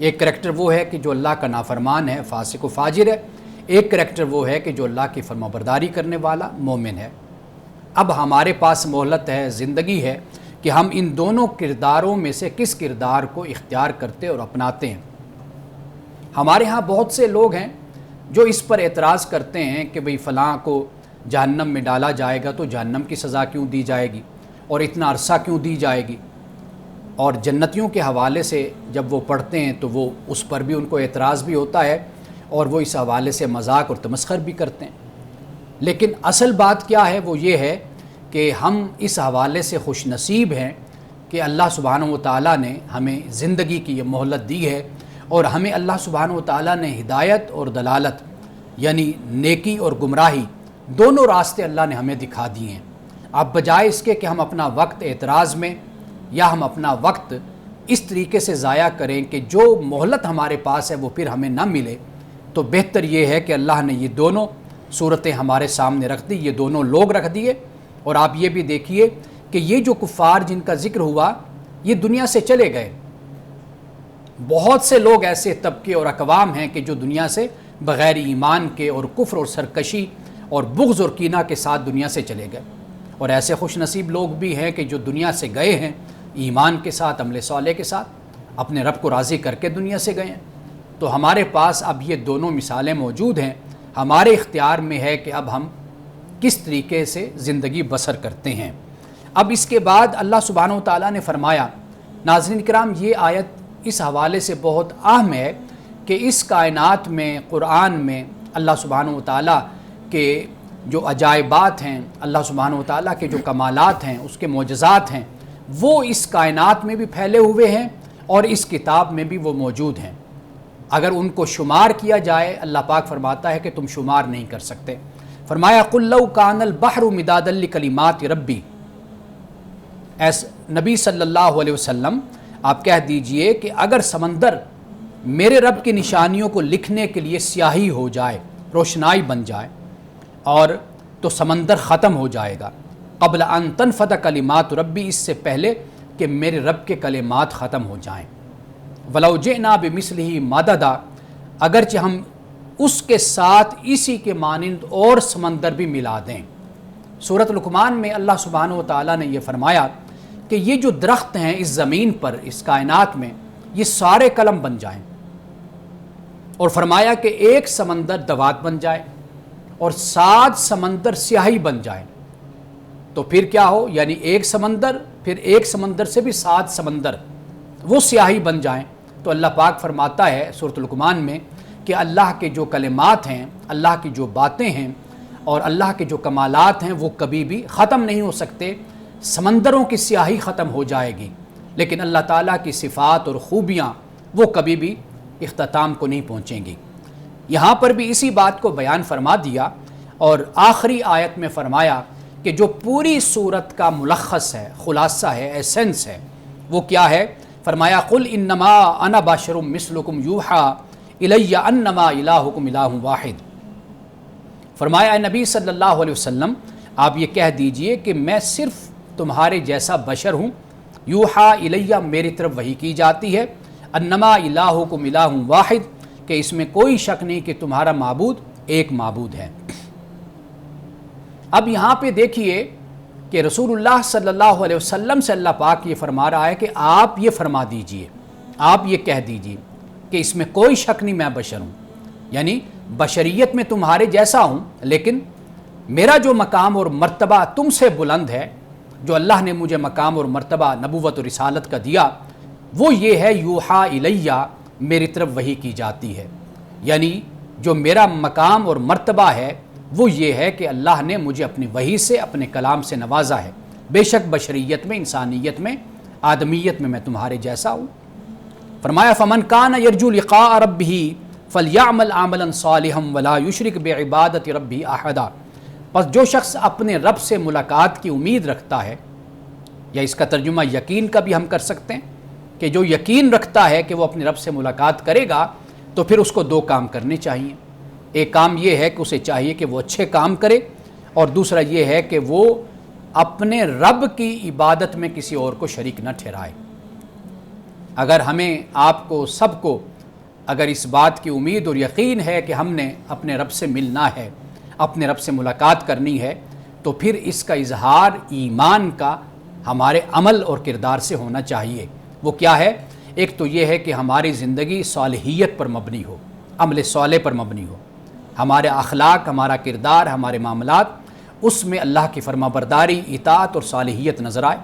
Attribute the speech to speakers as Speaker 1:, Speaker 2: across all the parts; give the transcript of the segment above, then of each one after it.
Speaker 1: ایک کریکٹر وہ ہے کہ جو اللہ کا نافرمان ہے، فاسق و فاجر ہے، ایک کریکٹر وہ ہے کہ جو اللہ کی فرمانبرداری کرنے والا مومن ہے۔ اب ہمارے پاس مہلت ہے، زندگی ہے کہ ہم ان دونوں کرداروں میں سے کس کردار کو اختیار کرتے اور اپناتے ہیں۔ ہمارے ہاں بہت سے لوگ ہیں جو اس پر اعتراض کرتے ہیں کہ بھئی فلاں کو جہنم میں ڈالا جائے گا تو جہنم کی سزا کیوں دی جائے گی اور اتنا عرصہ کیوں دی جائے گی، اور جنتیوں کے حوالے سے جب وہ پڑھتے ہیں تو وہ اس پر بھی ان کو اعتراض بھی ہوتا ہے اور وہ اس حوالے سے مذاق اور تمسخر بھی کرتے ہیں۔ لیکن اصل بات کیا ہے، وہ یہ ہے کہ ہم اس حوالے سے خوش نصیب ہیں کہ اللہ سبحانہ و تعالیٰ نے ہمیں زندگی کی یہ مہلت دی ہے، اور ہمیں اللہ سبحانہ و تعالیٰ نے ہدایت اور دلالت یعنی نیکی اور گمراہی دونوں راستے اللہ نے ہمیں دکھا دیے ہیں۔ اب بجائے اس کے کہ ہم اپنا وقت اعتراض میں یا ہم اپنا وقت اس طریقے سے ضائع کریں کہ جو مہلت ہمارے پاس ہے وہ پھر ہمیں نہ ملے، تو بہتر یہ ہے کہ اللہ نے یہ دونوں صورتیں ہمارے سامنے رکھ دی، یہ دونوں لوگ رکھ دیے۔ اور آپ یہ بھی دیکھیے کہ یہ جو کفار جن کا ذکر ہوا یہ دنیا سے چلے گئے۔ بہت سے لوگ ایسے طبقے اور اقوام ہیں کہ جو دنیا سے بغیر ایمان کے اور کفر اور سرکشی اور بغض اور کینہ کے ساتھ دنیا سے چلے گئے، اور ایسے خوش نصیب لوگ بھی ہیں کہ جو دنیا سے گئے ہیں ایمان کے ساتھ، عمل صالح کے ساتھ، اپنے رب کو راضی کر کے دنیا سے گئے ہیں۔ تو ہمارے پاس اب یہ دونوں مثالیں موجود ہیں، ہمارے اختیار میں ہے کہ اب ہم کس طریقے سے زندگی بسر کرتے ہیں۔ اب اس کے بعد اللہ سبحانہ و تعالیٰ نے فرمایا، ناظرین کرام یہ آیت اس حوالے سے بہت اہم ہے کہ اس کائنات میں، قرآن میں اللہ سبحانہ و تعالیٰ کے جو عجائبات ہیں، اللہ سبحانہ و تعالیٰ کے جو کمالات ہیں، اس کے معجزات ہیں، وہ اس کائنات میں بھی پھیلے ہوئے ہیں اور اس کتاب میں بھی وہ موجود ہیں۔ اگر ان کو شمار کیا جائے، اللہ پاک فرماتا ہے کہ تم شمار نہیں کر سکتے۔ فرمایا قُلْ لَوْ كَانَ الْبَحْرُ مِدَادًا لِكَلِمَاتِ رَبِّي، نبی صلی اللہ علیہ وسلم آپ کہہ دیجئے کہ اگر سمندر میرے رب کی نشانیوں کو لکھنے کے لیے سیاہی ہو جائے، روشنائی بن جائے، اور تو سمندر ختم ہو جائے گا، قبل ان تنفد کلمات ربی، اس سے پہلے کہ میرے رب کے کلمات ختم ہو جائیں۔ وَلَوْ جِئْنَا بِمِثْلِهِ مَدَدًا، اگرچہ ہم اس کے ساتھ اسی کے مانند اور سمندر بھی ملا دیں۔ سورۃ لقمان میں اللہ سبحانہ و تعالیٰ نے یہ فرمایا کہ یہ جو درخت ہیں اس زمین پر، اس کائنات میں، یہ سارے قلم بن جائیں، اور فرمایا کہ ایک سمندر دوات بن جائے اور 7 سمندر سیاہی بن جائیں، تو پھر کیا ہو، یعنی ایک سمندر، پھر ایک سمندر سے بھی 7 سمندر وہ سیاہی بن جائیں۔ تو اللہ پاک فرماتا ہے سورۃ لقمان میں کہ اللہ کے جو کلمات ہیں، اللہ کی جو باتیں ہیں اور اللہ کے جو کمالات ہیں وہ کبھی بھی ختم نہیں ہو سکتے۔ سمندروں کی سیاہی ختم ہو جائے گی لیکن اللہ تعالیٰ کی صفات اور خوبیاں وہ کبھی بھی اختتام کو نہیں پہنچیں گی۔ یہاں پر بھی اسی بات کو بیان فرما دیا، اور آخری آیت میں فرمایا کہ جو پوری صورت کا ملخص ہے، خلاصہ ہے، ایسنس ہے، وہ کیا ہے؟ فرمایا قُلْ إِنَّمَا أَنَا بَشَرٌ مِثْلُكُمْ يُوحَىٰ إِلَيَّ أَنَّمَا إِلَٰهُكُمْ إِلَٰهٌ وَاحِدٌ۔ فرمایا اے نبی صلی اللہ علیہ وسلم آپ یہ کہہ دیجئے کہ میں صرف تمہارے جیسا بشر ہوں، یوحیٰ الیہ میری طرف وحی کی جاتی ہے، انما الہکم الہ واحد کہ اس میں کوئی شک نہیں کہ تمہارا معبود ایک معبود ہے۔ اب یہاں پہ دیکھیے کہ رسول اللہ صلی اللہ علیہ وسلم سے اللہ پاک یہ فرما رہا ہے کہ آپ یہ فرما دیجئے، آپ یہ کہہ دیجئے کہ اس میں کوئی شک نہیں میں بشر ہوں، یعنی بشریت میں تمہارے جیسا ہوں، لیکن میرا جو مقام اور مرتبہ تم سے بلند ہے، جو اللہ نے مجھے مقام اور مرتبہ نبوت و رسالت کا دیا، وہ یہ ہے یوحیٰ الیہ میری طرف وحی کی جاتی ہے، یعنی جو میرا مقام اور مرتبہ ہے وہ یہ ہے کہ اللہ نے مجھے اپنی وحی سے، اپنے کلام سے نوازا ہے۔ بے شک بشریت میں، انسانیت میں، آدمیت میں تمہارے جیسا ہوں۔ فرمایا فمن کان یرجو لقاء ربہ فلیعمل عملا صالحا ولا یشرک بعبادۃ ربہ احدا، پس جو شخص اپنے رب سے ملاقات کی امید رکھتا ہے، یا اس کا ترجمہ یقین کا بھی ہم کر سکتے ہیں کہ جو یقین رکھتا ہے کہ وہ اپنے رب سے ملاقات کرے گا، تو پھر اس کو 2 کام کرنے چاہیے۔ ایک کام یہ ہے کہ اسے چاہیے کہ وہ اچھے کام کرے، اور دوسرا یہ ہے کہ وہ اپنے رب کی عبادت میں کسی اور کو شریک نہ ٹھہرائے۔ اگر ہمیں آپ کو سب کو اگر اس بات کی امید اور یقین ہے کہ ہم نے اپنے رب سے ملنا ہے، اپنے رب سے ملاقات کرنی ہے، تو پھر اس کا اظہار ایمان کا ہمارے عمل اور کردار سے ہونا چاہیے۔ وہ کیا ہے؟ ایک تو یہ ہے کہ ہماری زندگی صالحیت پر مبنی ہو، عمل صالح پر مبنی ہو، ہمارے اخلاق، ہمارا کردار، ہمارے معاملات، اس میں اللہ کی فرما برداری، اطاعت اور صالحیت نظر آئے۔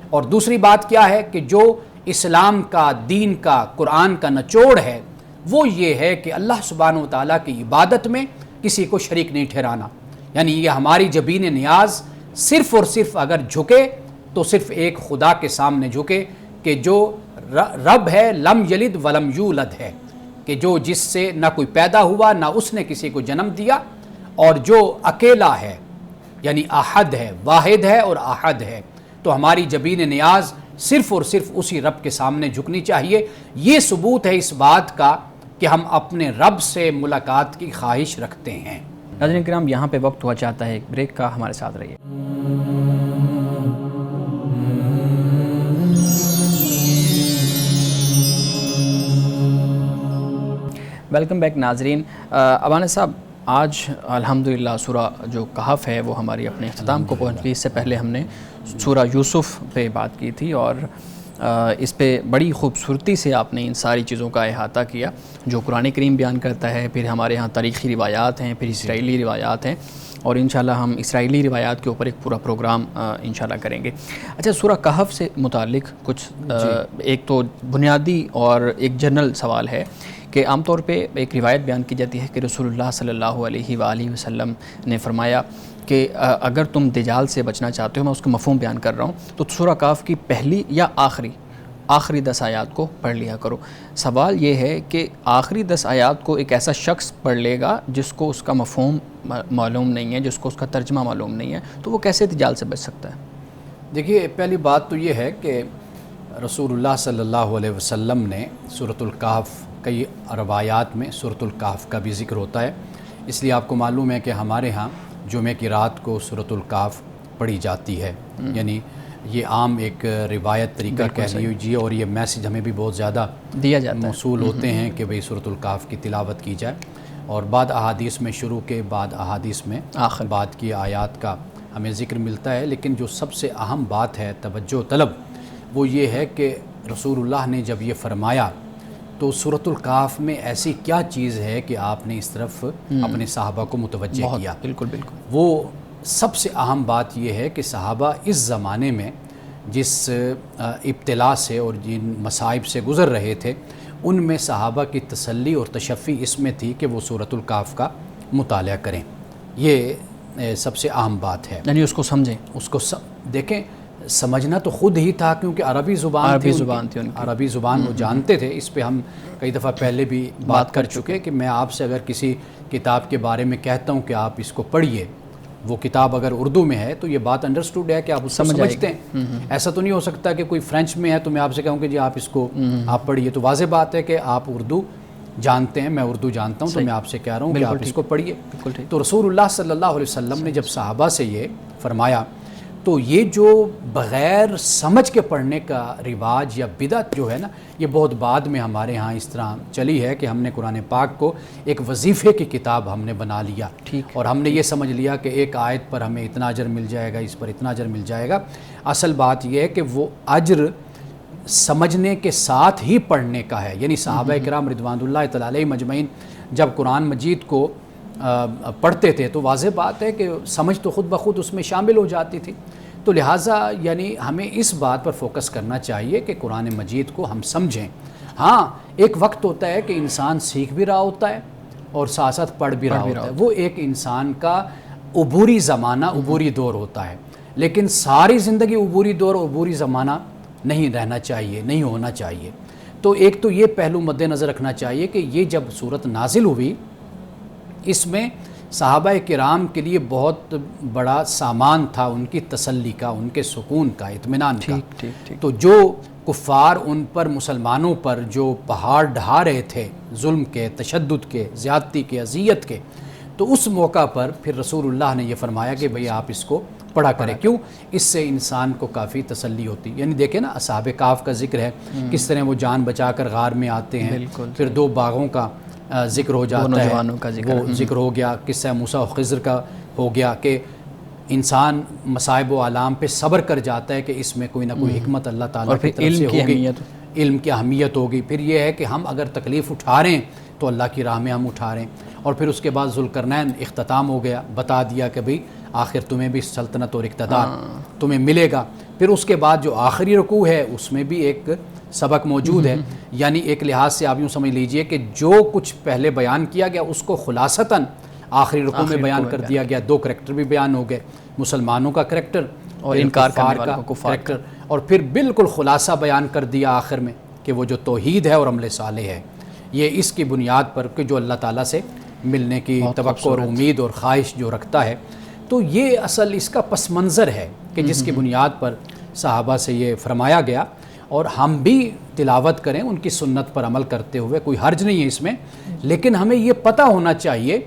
Speaker 1: اور دوسری بات کیا ہے کہ جو اسلام کا، دین کا، قرآن کا نچوڑ ہے وہ یہ ہے کہ اللہ سبحانہ و تعالیٰ کی عبادت میں کسی کو شریک نہیں ٹھہرانا، یعنی یہ ہماری جبین نیاز صرف اور صرف اگر جھکے تو صرف ایک خدا کے سامنے جھکے کہ جو رب ہے، لم یلد ولم یولد ہے، کہ جو جس سے نہ کوئی پیدا ہوا نہ اس نے کسی کو جنم دیا، اور جو اکیلا ہے یعنی احد ہے، واحد ہے اور احد ہے، تو ہماری جبین نیاز صرف اور صرف اسی رب کے سامنے جھکنی چاہیے۔ یہ ثبوت ہے اس بات کا کہ ہم اپنے رب سے ملاقات کی خواہش رکھتے ہیں۔
Speaker 2: ناظرین کرام، یہاں پہ وقت ہوا چاہتا ہے ایک بریک کا، ہمارے ساتھ رہیے۔ ویلکم بیک ناظرین۔ ابانا صاحب، آج الحمدللہ سورہ جو کہف ہے وہ ہماری اپنے اختتام کو پہنچ گئی۔ اس سے پہلے ہم نے سورہ یوسف پہ بات کی تھی اور اس پہ بڑی خوبصورتی سے آپ نے ان ساری چیزوں کا احاطہ کیا جو قرآن کریم بیان کرتا ہے، پھر ہمارے ہاں تاریخی روایات ہیں، پھر اسرائیلی روایات ہیں، اور انشاءاللہ ہم اسرائیلی روایات کے اوپر ایک پورا پروگرام انشاءاللہ کریں گے۔ اچھا، سورہ کہف سے متعلق کچھ ایک تو بنیادی اور ایک جنرل سوال ہے کہ عام طور پہ ایک روایت بیان کی جاتی ہے کہ رسول اللہ صلی اللہ علیہ وآلہ وسلم نے فرمایا کہ اگر تم دجال سے بچنا چاہتے ہو، میں اس کا مفہوم بیان کر رہا ہوں، تو سورہ کہف کی پہلی یا آخری 10 آیات کو پڑھ لیا کرو۔ سوال یہ ہے کہ آخری 10 آیات کو ایک ایسا شخص پڑھ لے گا جس کو اس کا مفہوم معلوم نہیں ہے، جس کو اس کا ترجمہ معلوم نہیں ہے، تو وہ کیسے دجال سے بچ سکتا ہے؟
Speaker 1: دیکھیے، پہلی بات تو یہ ہے کہ رسول اللہ صلی اللہ علیہ وسلم نے سورۃ الکہف، کئی روایات میں سورۃ الکہف کا بھی ذکر ہوتا ہے، اس لیے آپ کو معلوم ہے کہ ہمارے ہاں جمعہ کی رات کو سورۃ الکہف پڑھی جاتی ہے، یعنی یہ عام ایک روایت طریقہ کہہ لیجیے، اور یہ میسج ہمیں بھی بہت زیادہ
Speaker 2: دیا جاتا ہے،
Speaker 1: موصول ہوتے ہیں کہ بھئی سورۃ الکہف کی تلاوت کی جائے، اور بعد احادیث میں شروع کے بعد احادیث میں بعد کی آیات کا ہمیں ذکر ملتا ہے۔ لیکن جو سب سے اہم بات ہے توجہ طلب، وہ یہ ہے کہ رسول اللہ نے جب یہ فرمایا تو سورۃ الکہف میں ایسی کیا چیز ہے کہ آپ نے اس طرف اپنے صحابہ کو متوجہ کیا؟
Speaker 2: بالکل بالکل۔
Speaker 1: وہ سب سے اہم بات یہ ہے کہ صحابہ اس زمانے میں جس ابتلا سے اور جن مصائب سے گزر رہے تھے، ان میں صحابہ کی تسلی اور تشفی اس میں تھی کہ وہ سورۃ الکہف کا مطالعہ کریں۔ یہ سب سے اہم بات ہے،
Speaker 2: یعنی اس کو سمجھیں،
Speaker 1: اس کو دیکھیں، سمجھنا تو خود ہی تھا کیونکہ عربی زبان تھی ان کی، عربی زبان وہ جانتے تھے۔ اس پہ ہم کئی دفعہ پہلے بھی بات کر چکے کہ میں آپ سے اگر کسی کتاب کے بارے میں کہتا ہوں کہ آپ اس کو پڑھیے، وہ کتاب اگر اردو میں ہے تو یہ بات انڈرسٹوڈ ہے کہ آپ اس کو سمجھتے ہیں۔ ایسا تو نہیں ہو سکتا کہ کوئی فرینچ میں ہے تو میں آپ سے کہوں کہ جی آپ اس کو آپ پڑھیے، تو واضح بات ہے کہ آپ اردو جانتے ہیں، میں اردو جانتا ہوں، تو میں آپ سے کہہ رہا ہوں کہ آپ اس کو پڑھیے۔ تو رسول اللہ صلی اللہ علیہ وسلم نے جب صحابہ سے یہ فرمایا تو یہ جو بغیر سمجھ کے پڑھنے کا رواج یا بدعت جو ہے نا، یہ بہت بعد میں ہمارے ہاں اس طرح چلی ہے کہ ہم نے قرآن پاک کو ایک وظیفے کی کتاب ہم نے بنا لیا، اور ہم نے یہ سمجھ لیا کہ ایک آیت پر ہمیں اتنا اجر مل جائے گا، اس پر اتنا اجر مل جائے گا۔ اصل بات یہ ہے کہ وہ اجر سمجھنے کے ساتھ ہی پڑھنے کا ہے، یعنی صحابہ کرام رضوان اللہ تعالی علیہم اجمعین جب قرآن مجید کو پڑھتے تھے تو واضح بات ہے کہ سمجھ تو خود بخود اس میں شامل ہو جاتی تھی۔ تو لہٰذا یعنی ہمیں اس بات پر فوکس کرنا چاہیے کہ قرآن مجید کو ہم سمجھیں۔ ہاں، ایک وقت ہوتا ہے کہ انسان سیکھ بھی رہا ہوتا ہے اور ساتھ ساتھ پڑھ بھی رہا ہوتا ہے، وہ ایک انسان کا عبوری زمانہ، عبوری دور ہوتا ہے، لیکن ساری زندگی عبوری دور، عبوری زمانہ نہیں رہنا چاہیے، نہیں ہونا چاہیے۔ تو ایک تو یہ پہلو مد نظر رکھنا چاہیے کہ یہ جب صورت نازل ہوئی، اس میں صحابہ کرام کے لیے بہت بڑا سامان تھا ان کی تسلی کا، ان کے سکون کا، اطمینان کا۔ تو جو کفار ان پر، مسلمانوں پر جو پہاڑ ڈھا رہے تھے ظلم کے، تشدد کے، زیادتی کے، اذیت کے، تو اس موقع پر پھر رسول اللہ نے یہ فرمایا کہ بھئی آپ اس کو پڑھا کریں. کیوں؟ اس سے انسان کو کافی تسلی ہوتی. یعنی دیکھیں نا اصحاب کہف کا ذکر ہے، کس طرح وہ جان بچا کر غار میں آتے ہیں. پھر 2 باغوں کا ذکر ہو جاتا ہے، وہ ذکر ہو گیا. قصہ موسیٰ و خضر کا ہو گیا کہ انسان مصائب و آلام پہ صبر کر جاتا ہے کہ اس میں کوئی نہ کوئی حکمت اللہ تعالیٰ کی طرف سے ہوگی، علم کی اہمیت ہوگی. پھر یہ ہے کہ ہم اگر تکلیف اٹھا رہے ہیں تو اللہ کی راہ میں ہم اٹھا رہے ہیں. اور پھر اس کے بعد ذوالقرنین اختتام ہو گیا، بتا دیا کہ بھئی آخر تمہیں بھی سلطنت اور اقتدار تمہیں ملے گا. پھر اس کے بعد جو آخری رکوع ہے اس میں بھی ایک سبق موجود ہے. یعنی ایک لحاظ سے آپ یوں سمجھ لیجئے کہ جو کچھ پہلے بیان کیا گیا اس کو خلاصتاً آخری رکوع میں بیان کر دیا گیا. 2 کریکٹر بھی بیان ہو گئے، مسلمانوں کا کریکٹر اور انکار کرنے والوں کا کریکٹر. اور پھر بالکل خلاصہ بیان کر دیا آخر میں کہ وہ جو توحید ہے اور عمل صالح ہے، یہ اس کی بنیاد پر کہ جو اللہ تعالیٰ سے ملنے کی توقع اور امید اور خواہش جو رکھتا ہے. تو یہ اصل اس کا پس منظر ہے کہ جس کی بنیاد پر صحابہ سے یہ فرمایا گیا. اور ہم بھی تلاوت کریں ان کی سنت پر عمل کرتے ہوئے، کوئی حرج نہیں ہے اس میں. لیکن ہمیں یہ پتہ ہونا چاہیے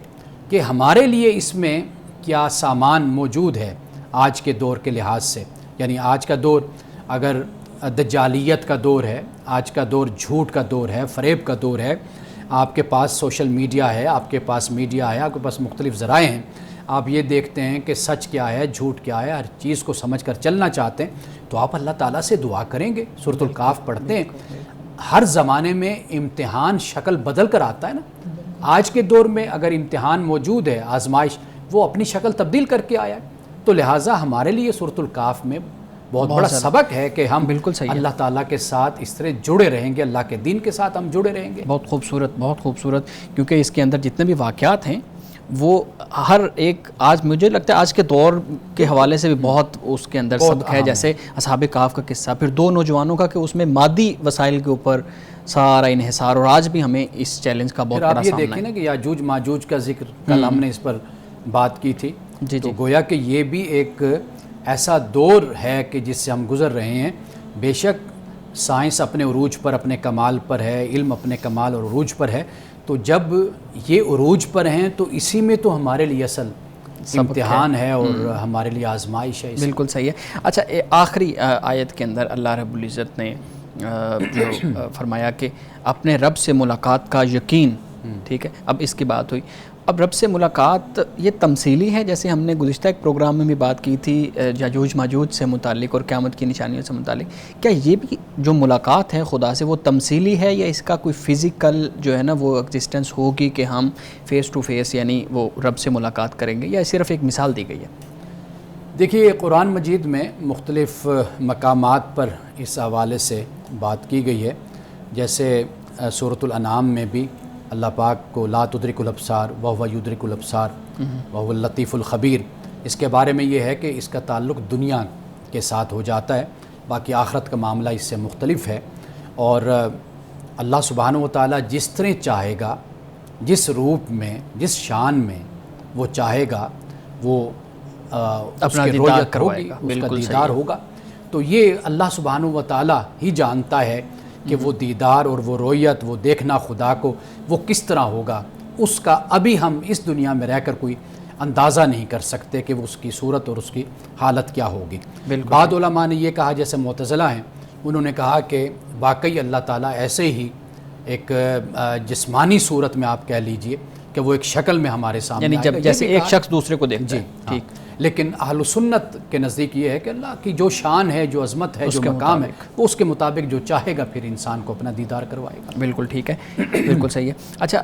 Speaker 1: کہ ہمارے لیے اس میں کیا سامان موجود ہے آج کے دور کے لحاظ سے. یعنی آج کا دور اگر دجالیت کا دور ہے، آج کا دور جھوٹ کا دور ہے، فریب کا دور ہے. آپ کے پاس سوشل میڈیا ہے، آپ کے پاس میڈیا ہے، آپ کے پاس مختلف ذرائع ہیں. آپ یہ دیکھتے ہیں کہ سچ کیا ہے، جھوٹ کیا ہے، ہر چیز کو سمجھ کر چلنا چاہتے ہیں. تو آپ اللہ تعالیٰ سے دعا کریں گے، سورۃ الکاف پڑھتے ہیں. ہر زمانے میں امتحان شکل بدل کر آتا ہے نا. آج کے دور میں اگر امتحان موجود ہے، آزمائش، وہ اپنی شکل تبدیل کر کے آیا ہے. تو لہٰذا ہمارے لیے سورۃ الکاف میں بہت بڑا سبق ہے کہ ہم بالکل اللہ تعالیٰ کے ساتھ اس طرح جڑے رہیں گے، اللہ کے دین کے ساتھ ہم جڑے رہیں گے.
Speaker 2: بہت خوبصورت، بہت خوبصورت. کیونکہ اس کے اندر جتنے بھی واقعات ہیں وہ ہر ایک، آج مجھے لگتا ہے آج کے دور کے حوالے سے بھی بہت اس کے اندر سبق ہے. جیسے اصحاب کہف کا قصہ، پھر 2 نوجوانوں کا کہ اس میں مادی وسائل کے اوپر سارا انحصار، اور آج بھی ہمیں اس چیلنج کا بہت بڑا سامنا ہے.
Speaker 1: آپ یہ دیکھیں نا کہ یاجوج ماجوج کا ذکر کل ہم نے اس پر بات کی تھی. تو گویا کہ یہ بھی ایک ایسا دور ہے کہ جس سے ہم گزر رہے ہیں. بے شک سائنس اپنے عروج پر، اپنے کمال پر ہے، علم اپنے کمال اور عروج پر ہے. تو جب یہ عروج پر ہیں تو اسی میں تو ہمارے لیے اصل امتحان ہے اور ہمارے لیے آزمائش ہے.
Speaker 2: بالکل صحیح ہے. اچھا، آخری آیت کے اندر اللہ رب العزت نے جو فرمایا کہ اپنے رب سے ملاقات کا یقین، ٹھیک ہے. اب اس کی بات ہوئی، اب رب سے ملاقات یہ تمثیلی ہے، جیسے ہم نے گزشتہ ایک پروگرام میں بھی بات کی تھی یاجوج ماجوج سے متعلق اور قیامت کی نشانیوں سے متعلق. کیا یہ بھی جو ملاقات ہے خدا سے وہ تمثیلی ہے، یا اس کا کوئی فزیکل جو ہے نا وہ ایگزسٹنس ہوگی کہ ہم فیس ٹو فیس یعنی وہ رب سے ملاقات کریں گے، یا صرف ایک مثال دی گئی ہے؟
Speaker 1: دیکھیے، قرآن مجید میں مختلف مقامات پر اس حوالے سے بات کی گئی ہے. جیسے سورۃ الانعام میں بھی اللہ پاک کو لا تدرک الابصار وہو یدرک الابصار وہو اللطیف الخبیر، اس کے بارے میں یہ ہے کہ اس کا تعلق دنیا کے ساتھ ہو جاتا ہے، باقی آخرت کا معاملہ اس سے مختلف ہے. اور اللہ سبحانہ و تعالیٰ جس طرح چاہے گا، جس روپ میں، جس شان میں وہ چاہے گا، وہ
Speaker 2: اپنا دیدار کروائے گا،
Speaker 1: اس کا دیدار ہوگا. تو یہ اللہ سبحانہ و تعالیٰ ہی جانتا ہے کہ وہ دیدار اور وہ رویت، وہ دیکھنا خدا کو، وہ کس طرح ہوگا. اس کا ابھی ہم اس دنیا میں رہ کر کوئی اندازہ نہیں کر سکتے کہ وہ اس کی صورت اور اس کی حالت کیا ہوگی. بعض علماء نے یہ کہا، جیسے معتزلہ ہیں، انہوں نے کہا کہ واقعی اللہ تعالیٰ ایسے ہی ایک جسمانی صورت میں آپ کہہ لیجئے کہ وہ ایک شکل میں ہمارے سامنے
Speaker 2: یعنی جب جیسے ایک شخص دوسرے کو دیکھتا ہے. ٹھیک.
Speaker 1: لیکن اہل سنت کے نزدیک یہ ہے کہ اللہ کی جو شان ہے، جو عظمت ہے، جو مقام ہے، وہ اس کے مطابق جو چاہے گا پھر انسان کو اپنا دیدار کروائے گا.
Speaker 2: بالکل ٹھیک ہے، بالکل صحیح ہے. اچھا،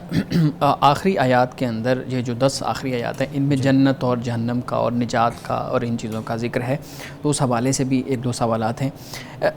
Speaker 2: آخری آیات کے اندر یہ جو 10 آخری آیات ہیں، ان میں جنت اور جہنم کا اور نجات کا اور ان چیزوں کا ذکر ہے. تو اس حوالے سے بھی 1-2 سوالات ہیں.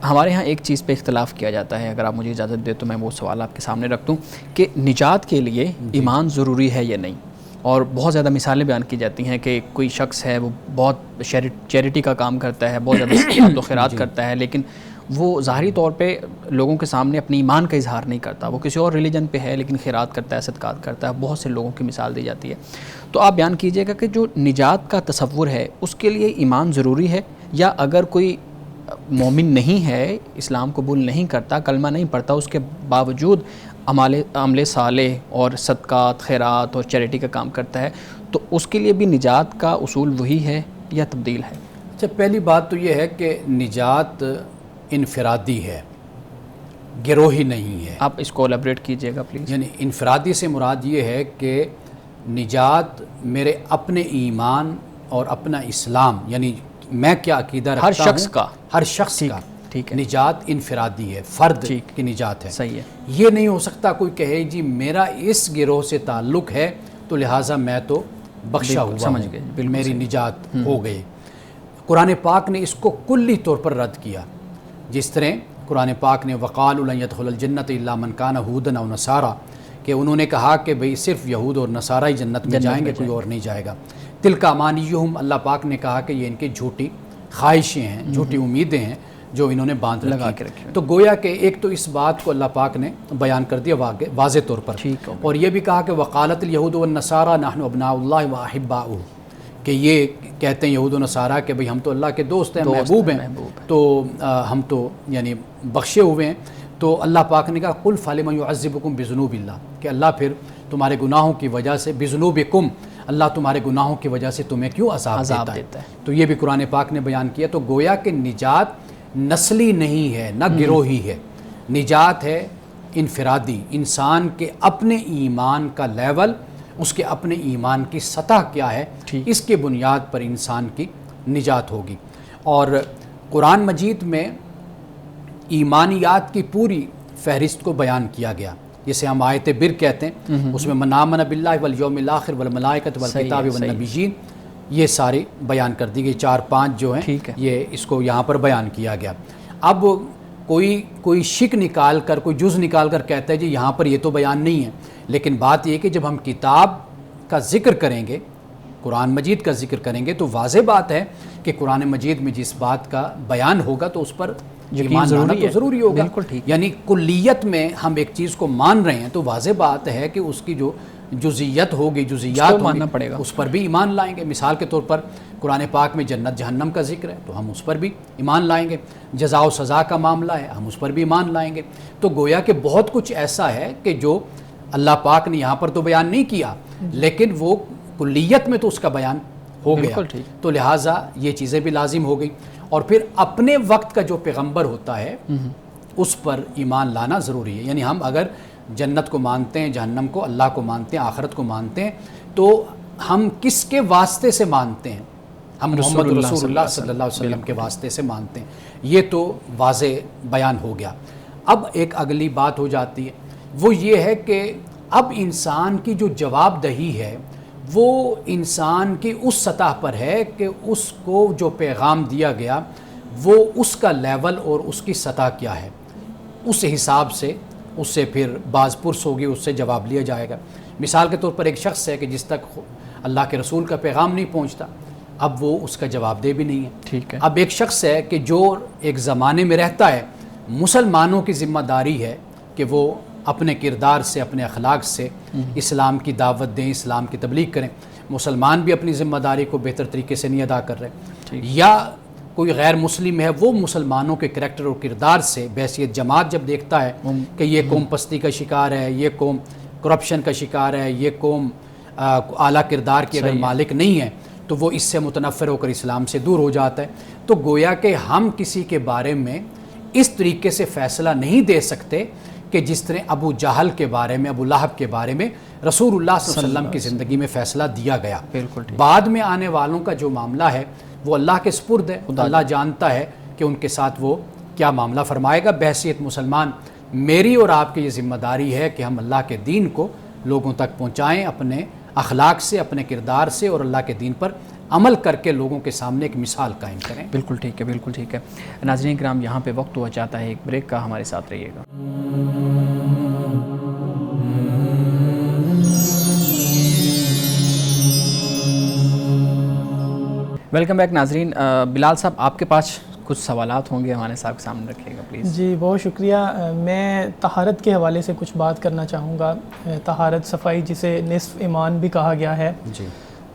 Speaker 2: ہمارے ہاں ایک چیز پہ اختلاف کیا جاتا ہے، اگر آپ مجھے اجازت دیں تو میں وہ سوال آپ کے سامنے رکھ دوں کہ نجات کے لیے ایمان ضروری ہے یا نہیں. اور بہت زیادہ مثالیں بیان کی جاتی ہیں کہ کوئی شخص ہے وہ بہت چیریٹی کا کام کرتا ہے، بہت زیادہ خیرات کرتا ہے، لیکن وہ ظاہری طور پہ لوگوں کے سامنے اپنی ایمان کا اظہار نہیں کرتا. وہ کسی اور ریلیجن پہ ہے لیکن خیرات کرتا ہے، صدقات کرتا ہے. بہت سے لوگوں کی مثال دی جاتی ہے. تو آپ بیان کیجئے گا کہ جو نجات کا تصور ہے اس کے لیے ایمان ضروری ہے، یا اگر کوئی مومن نہیں ہے، اسلام قبول نہیں کرتا، کلمہ نہیں پڑھتا، اس کے باوجود عمل صالح اور صدقات، خیرات اور چیریٹی کا کام کرتا ہے، تو اس کے لیے بھی نجات کا اصول وہی ہے یا تبدیل ہے؟
Speaker 1: اچھا، پہلی بات تو یہ ہے کہ نجات انفرادی ہے، گروہی نہیں ہے.
Speaker 2: آپ اس کو الیبریٹ کیجئے گا پلیز.
Speaker 1: یعنی انفرادی سے مراد یہ ہے کہ نجات میرے اپنے ایمان اور اپنا اسلام، یعنی میں کیا عقیدہ رکھتا ہوں، ہر شخص کا
Speaker 2: ٹھیک ہے،
Speaker 1: نجات انفرادی ہے، فرد کی نجات ہے.
Speaker 2: صحیح ہے.
Speaker 1: یہ نہیں ہو سکتا کوئی کہے جی میرا اس گروہ سے تعلق ہے تو لہٰذا میں تو بخشا ہوا
Speaker 2: سمجھ
Speaker 1: ہوں،
Speaker 2: گئے،
Speaker 1: میری نجات ہو گئی. قرآن پاک نے اس کو کلی طور پر رد کیا. جس طرح قرآن پاک نے وقالوا لن يدخل الجنۃ الا من کان هودا او نصارا، کہ انہوں نے کہا کہ بھئی صرف یہود اور نصارہ ہی جنت میں جائیں گے، کوئی اور نہیں جائے گا. تلک امانیہم، اللہ پاک نے کہا کہ یہ ان کی جھوٹی خواہشیں ہیں، جھوٹی امیدیں ہیں جو انہوں نے باندھ رکھی. تو گویا کہ ایک تو اس بات کو اللہ پاک نے بیان کر دیا واضح طور پر، اور یہ بھی کہا کہ وقالت الیہود والنصارى نحن ابناء اللہ واحباؤہ، کہ یہ کہتے ہیں یہود و نصارہ کہ بھئی ہم تو اللہ کے دوست ہیں، محبوب ہیں، تو ہم تو یعنی بخشے ہوئے ہیں. تو اللہ پاک نے کہا قل فلم یعذبکم بذنوب اللہ، کہ اللہ پھر تمہارے گناہوں کی وجہ سے، بذنوبکم، اللہ تمہارے گناہوں کی وجہ سے تمہیں کیوں عذاب دیتا ہے. تو یہ بھی قرآن پاک نے بیان کیا. تو گویا کہ نجات نسلی نہیں ہے، نہ گروہی ہے، نجات ہے انفرادی. انسان کے اپنے ایمان کا لیول، اس کے اپنے ایمان کی سطح کیا ہے، اس کے بنیاد پر انسان کی نجات ہوگی. اور قرآن مجید میں ایمانیات کی پوری فہرست کو بیان کیا گیا، جسے ہم آیت بر کہتے ہیں. اس میں من آمن باللہ والیوم الاخر والملائکۃ والکتاب والنبیین، یہ ساری بیان کر دی گئی. 4-5 جو ہیں یہ اس کو یہاں پر بیان کیا گیا. اب کوئی شک نکال کر، کوئی جز نکال کر کہتا ہے جی یہاں پر یہ تو بیان نہیں ہے. لیکن بات یہ کہ جب ہم کتاب کا ذکر کریں گے، قرآن مجید کا ذکر کریں گے، تو واضح بات ہے کہ قرآن مجید میں جس بات کا بیان ہوگا تو اس پر ایمان لانا تو ضروری ہوگا. یعنی کلیت میں ہم ایک چیز کو مان رہے ہیں تو واضح بات ہے کہ اس کی جو جزئیت ہوگی، جزئیات ماننا پڑے گا، اس پر بھی ایمان لائیں گے. مثال کے طور پر قرآن پاک میں جنت جہنم کا ذکر ہے تو ہم اس پر بھی ایمان لائیں گے. جزا و سزا کا معاملہ ہے، ہم اس پر بھی ایمان لائیں گے. تو گویا کہ بہت کچھ ایسا ہے کہ جو اللہ پاک نے یہاں پر تو بیان نہیں کیا، لیکن وہ کلیت میں تو اس کا بیان ہو گیا. تو لہٰذا یہ چیزیں بھی لازم ہو گئی. اور پھر اپنے وقت کا جو پیغمبر ہوتا ہے اس پر ایمان لانا ضروری ہے. یعنی ہم اگر جنت کو مانتے ہیں، جہنم کو، اللہ کو مانتے ہیں، آخرت کو مانتے ہیں، تو ہم کس کے واسطے سے مانتے ہیں؟ ہم محمد رسول اللہ صلی اللہ علیہ وسلم کے واسطے سے مانتے ہیں. یہ تو واضح بیان ہو گیا. اب ایک اگلی بات ہو جاتی ہے، وہ یہ ہے کہ اب انسان کی جو جواب دہی ہے وہ انسان کی اس سطح پر ہے کہ اس کو جو پیغام دیا گیا وہ اس کا لیول اور اس کی سطح کیا ہے، اس حساب سے اس سے پھر باز پرس ہوگی، اس سے جواب لیا جائے گا. مثال کے طور پر ایک شخص ہے کہ جس تک اللہ کے رسول کا پیغام نہیں پہنچتا، اب وہ اس کا جواب دہ بھی نہیں ہے. ٹھیک ہے. اب ایک شخص ہے کہ جو ایک زمانے میں رہتا ہے، مسلمانوں کی ذمہ داری ہے کہ وہ اپنے کردار سے، اپنے اخلاق سے اسلام کی دعوت دیں، اسلام کی تبلیغ کریں. مسلمان بھی اپنی ذمہ داری کو بہتر طریقے سے نہیں ادا کر رہے. یا کوئی غیر مسلم ہے، وہ مسلمانوں کے کریکٹر اور کردار سے بحیثیت جماعت جب دیکھتا ہے کہ یہ قوم پستی کا شکار ہے، یہ قوم کرپشن کا شکار ہے، یہ قوم اعلیٰ کردار کی اگر مالک نہیں ہے، تو وہ اس سے متنفر ہو کر اسلام سے دور ہو جاتا ہے. تو گویا کہ ہم کسی کے بارے میں اس طریقے سے فیصلہ نہیں دے سکتے کہ جس طرح ابو جہل کے بارے میں، ابو لہب کے بارے میں رسول اللہ صلی اللہ علیہ وسلم کی زندگی میں فیصلہ دیا گیا. بعد میں آنے والوں کا جو معاملہ ہے وہ اللہ کے سپرد ہے. اللہ جانتا ہے کہ ان کے ساتھ وہ کیا معاملہ فرمائے گا. بحیثیت مسلمان میری اور آپ کی یہ ذمہ داری ہے کہ ہم اللہ کے دین کو لوگوں تک پہنچائیں، اپنے اخلاق سے، اپنے کردار سے، اور اللہ کے دین پر عمل کر کے لوگوں کے سامنے ایک مثال قائم کریں.
Speaker 2: بالکل ٹھیک ہے، بالکل ٹھیک ہے. ناظرین کرام، یہاں پہ وقت ہوا چاہتا ہے ایک بریک کا، ہمارے ساتھ رہیے گا. ویلکم بیک ناظرین. بلال صاحب، آپ کے پاس کچھ سوالات ہوں گے، ہمارے صاحب کے سامنے رکھیے گا پلیز.
Speaker 3: جی بہت شکریہ. میں طہارت کے حوالے سے کچھ بات کرنا چاہوں گا. طہارت، صفائی، جسے نصف ایمان بھی کہا گیا ہے. جی.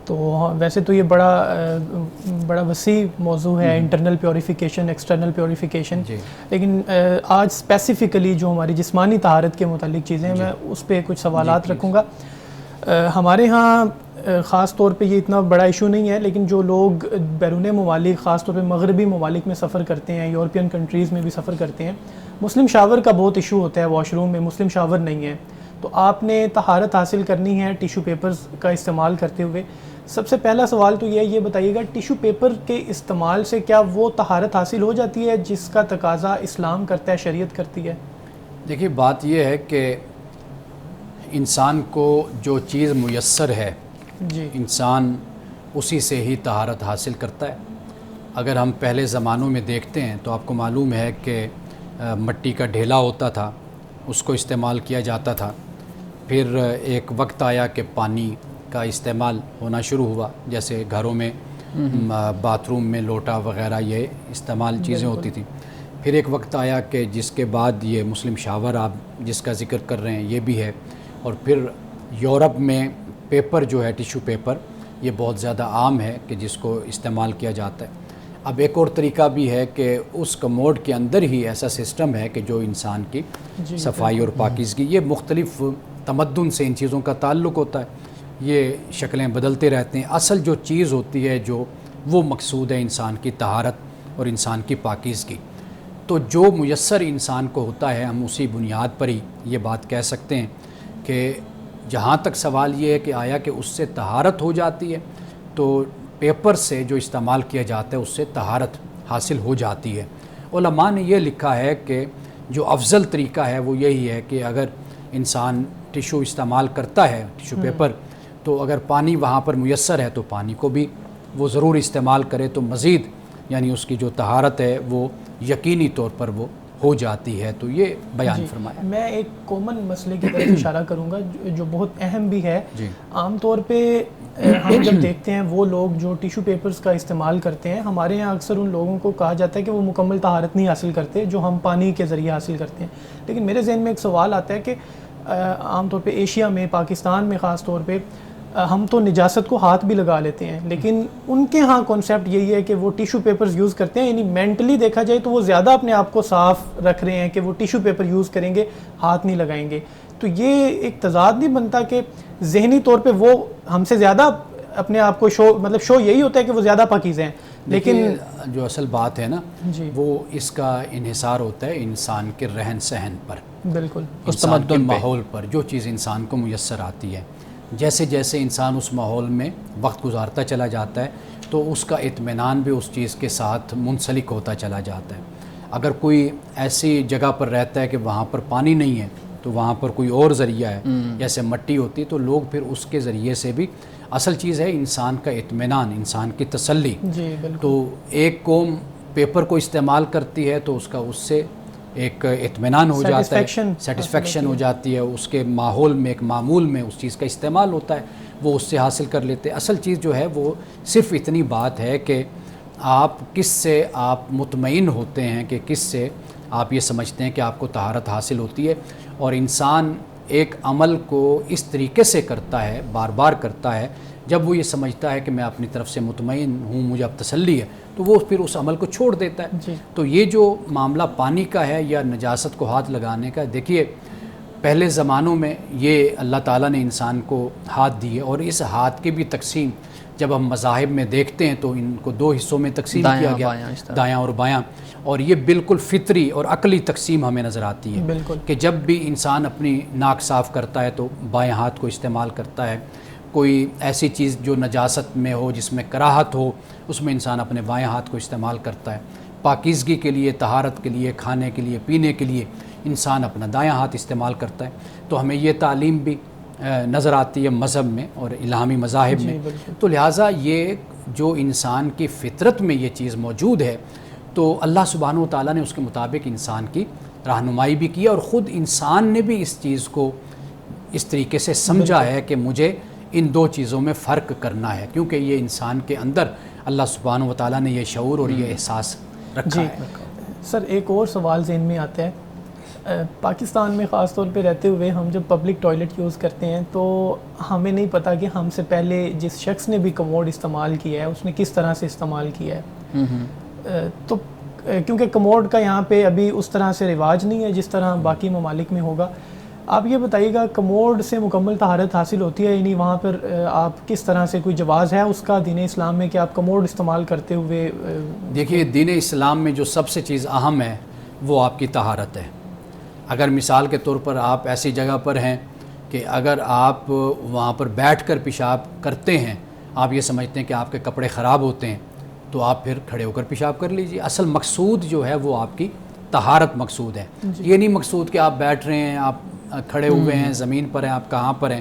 Speaker 3: تو ویسے تو یہ بڑا وسیع موضوع ہے، انٹرنل پیوریفیکیشن، ایکسٹرنل پیوریفیکیشن. لیکن آج اسپیسیفکلی جو ہماری جسمانی طہارت کے متعلق چیزیں ہیں، میں اس پہ کچھ سوالات رکھوں گا. ہمارے ہاں خاص طور پہ یہ اتنا بڑا ایشو نہیں ہے، لیکن جو لوگ بیرون ممالک خاص طور پہ مغربی ممالک میں سفر کرتے ہیں، یورپین کنٹریز میں بھی سفر کرتے ہیں، مسلم شاور کا بہت ایشو ہوتا ہے واش روم میں، مسلم شاور نہیں ہے. تو آپ نے طہارت حاصل کرنی ہے ٹیشو پیپرز کا استعمال کرتے ہوئے. سب سے پہلا سوال تو یہ بتائیے گا، ٹیشو پیپر کے استعمال سے کیا وہ طہارت حاصل ہو جاتی ہے جس کا تقاضا اسلام کرتا ہے، شریعت کرتی ہے؟
Speaker 1: دیکھیے بات یہ ہے کہ انسان کو جو چیز میسر ہے
Speaker 3: جی
Speaker 1: انسان اسی سے ہی طہارت حاصل کرتا ہے. اگر ہم پہلے زمانوں میں دیکھتے ہیں تو آپ کو معلوم ہے کہ مٹی کا ڈھیلا ہوتا تھا، اس کو استعمال کیا جاتا تھا. پھر ایک وقت آیا کہ پانی کا استعمال ہونا شروع ہوا، جیسے گھروں میں باتھ روم میں لوٹا وغیرہ یہ استعمال چیزیں ہوتی تھیں. پھر ایک وقت آیا کہ جس کے بعد یہ مسلم شاور آپ جس کا ذکر کر رہے ہیں یہ بھی ہے. اور پھر یورپ میں پیپر جو ہے ٹیشو پیپر یہ بہت زیادہ عام ہے کہ جس کو استعمال کیا جاتا ہے. اب ایک اور طریقہ بھی ہے کہ اس کموڈ کے اندر ہی ایسا سسٹم ہے کہ جو انسان کی صفائی اور پاکیزگی، یہ مختلف تمدن سے ان چیزوں کا تعلق ہوتا ہے، یہ شکلیں بدلتے رہتے ہیں. اصل جو چیز ہوتی ہے جو وہ مقصود ہے انسان کی طہارت اور انسان کی پاکیزگی. تو جو میسر انسان کو ہوتا ہے ہم اسی بنیاد پر ہی یہ بات کہہ سکتے ہیں کہ جہاں تک سوال یہ ہے کہ آیا کہ اس سے طہارت ہو جاتی ہے، تو پیپر سے جو استعمال کیا جاتا ہے اس سے طہارت حاصل ہو جاتی ہے. علماء نے یہ لکھا ہے کہ جو افضل طریقہ ہے وہ یہی ہے کہ اگر انسان ٹیشو استعمال کرتا ہے ٹیشو پیپر، تو اگر پانی وہاں پر میسر ہے تو پانی کو بھی وہ ضرور استعمال کرے، تو مزید یعنی اس کی جو طہارت ہے وہ یقینی طور پر وہ ہو جاتی ہے. تو یہ بیان فرمایا.
Speaker 3: میں ایک کامن مسئلے کی طرف اشارہ کروں گا جو بہت اہم بھی ہے. عام طور پہ ہم جب دیکھتے ہیں وہ لوگ جو ٹیشو پیپرز کا استعمال کرتے ہیں، ہمارے یہاں اکثر ان لوگوں کو کہا جاتا ہے کہ وہ مکمل طہارت نہیں حاصل کرتے جو ہم پانی کے ذریعے حاصل کرتے ہیں. لیکن میرے ذہن میں ایک سوال آتا ہے کہ عام طور پہ ایشیا میں، پاکستان میں خاص طور پہ ہم تو نجاست کو ہاتھ بھی لگا لیتے ہیں، لیکن ان کے ہاں کانسیپٹ یہی ہے کہ وہ ٹیشو پیپرز یوز کرتے ہیں. یعنی مینٹلی دیکھا جائے تو وہ زیادہ اپنے آپ کو صاف رکھ رہے ہیں کہ وہ ٹیشو پیپر یوز کریں گے، ہاتھ نہیں لگائیں گے. تو یہ ایک تضاد نہیں بنتا کہ ذہنی طور پہ وہ ہم سے زیادہ اپنے آپ کو شو یہی ہوتا ہے کہ وہ زیادہ پاکیزہ ہیں، لیکن
Speaker 1: جو اصل بات ہے نا وہ اس کا انحصار ہوتا ہے انسان کے رہن سہن پر،
Speaker 3: بالکل
Speaker 1: انسان کے ماحول پر، جو چیز انسان کو میسر آتی ہے. جیسے جیسے انسان اس ماحول میں وقت گزارتا چلا جاتا ہے تو اس کا اطمینان بھی اس چیز کے ساتھ منسلک ہوتا چلا جاتا ہے. اگر کوئی ایسی جگہ پر رہتا ہے کہ وہاں پر پانی نہیں ہے تو وہاں پر کوئی اور ذریعہ ہے جیسے مٹی ہوتی، تو لوگ پھر اس کے ذریعے سے بھی، اصل چیز ہے انسان کا اطمینان، انسان کی تسلی. تو ایک قوم پیپر کو استعمال کرتی ہے تو اس کا اس سے ایک اطمینان ہو جاتا ہے، سیٹسفیکشن ہو جاتی ہے، اس کے ماحول میں ایک معمول میں اس چیز کا استعمال ہوتا ہے، وہ اس سے حاصل کر لیتے. اصل چیز جو ہے وہ صرف اتنی بات ہے کہ آپ کس سے آپ مطمئن ہوتے ہیں، کہ کس سے آپ یہ سمجھتے ہیں کہ آپ کو طہارت حاصل ہوتی ہے. اور انسان ایک عمل کو اس طریقے سے کرتا ہے، بار بار کرتا ہے، جب وہ یہ سمجھتا ہے کہ میں اپنی طرف سے مطمئن ہوں، مجھے اب تسلی ہے، تو وہ پھر اس عمل کو چھوڑ دیتا ہے. تو یہ جو معاملہ پانی کا ہے یا نجاست کو ہاتھ لگانے کا، دیکھیے پہلے زمانوں میں یہ اللہ تعالیٰ نے انسان کو ہاتھ دیے، اور اس ہاتھ کی بھی تقسیم جب ہم مذاہب میں دیکھتے ہیں تو ان کو دو حصوں میں تقسیم کیا گیا، دایاں اور بایاں. اور یہ بالکل فطری اور عقلی تقسیم ہمیں نظر آتی ہے کہ جب بھی انسان اپنی ناک صاف کرتا ہے تو بائیں ہاتھ کو استعمال کرتا ہے. کوئی ایسی چیز جو نجاست میں ہو، جس میں کراہت ہو، اس میں انسان اپنے بائیں ہاتھ کو استعمال کرتا ہے. پاکیزگی کے لیے، طہارت کے لیے، کھانے کے لیے، پینے کے لیے انسان اپنا دایاں ہاتھ استعمال کرتا ہے. تو ہمیں یہ تعلیم بھی نظر آتی ہے مذہب میں اور الہامی مذاہب میں. تو لہٰذا یہ جو انسان کی فطرت میں یہ چیز موجود ہے، تو اللہ سبحانہ و تعالیٰ نے اس کے مطابق انسان کی رہنمائی بھی کی، اور خود انسان نے بھی اس چیز کو اس طریقے سے سمجھا ہے کہ مجھے ان دو چیزوں میں فرق کرنا ہے، کیونکہ یہ انسان کے اندر اللہ سبحانہ و تعالیٰ نے یہ شعور اور یہ احساس رکھا ہے.
Speaker 3: سر ایک اور سوال ذہن میں آتا ہے، پاکستان میں خاص طور پہ رہتے ہوئے ہم جب پبلک ٹوائلٹ یوز کرتے ہیں تو ہمیں نہیں پتہ کہ ہم سے پہلے جس شخص نے بھی کموڈ استعمال کیا ہے اس نے کس طرح سے استعمال کیا ہے. تو کیونکہ کموڈ کا یہاں پہ ابھی اس طرح سے رواج نہیں ہے جس طرح باقی ممالک میں ہوگا، آپ یہ بتائیے گا کموڈ سے مکمل طہارت حاصل ہوتی ہے، یعنی وہاں پر آپ کس طرح سے کوئی جواز ہے اس کا دین اسلام میں کہ آپ کموڈ استعمال کرتے ہوئے؟
Speaker 1: دیکھیے دین اسلام میں جو سب سے چیز اہم ہے وہ آپ کی طہارت ہے. اگر مثال کے طور پر آپ ایسی جگہ پر ہیں کہ اگر آپ وہاں پر بیٹھ کر پیشاب کرتے ہیں، آپ یہ سمجھتے ہیں کہ آپ کے کپڑے خراب ہوتے ہیں، تو آپ پھر کھڑے ہو کر پیشاب کر لیجئے. اصل مقصود جو ہے وہ آپ کی طہارت مقصود ہے. یہ نہیں مقصود کہ آپ بیٹھ رہے ہیں، آپ کھڑے ہوئے ہیں، زمین پر ہیں، آپ کہاں پر ہیں.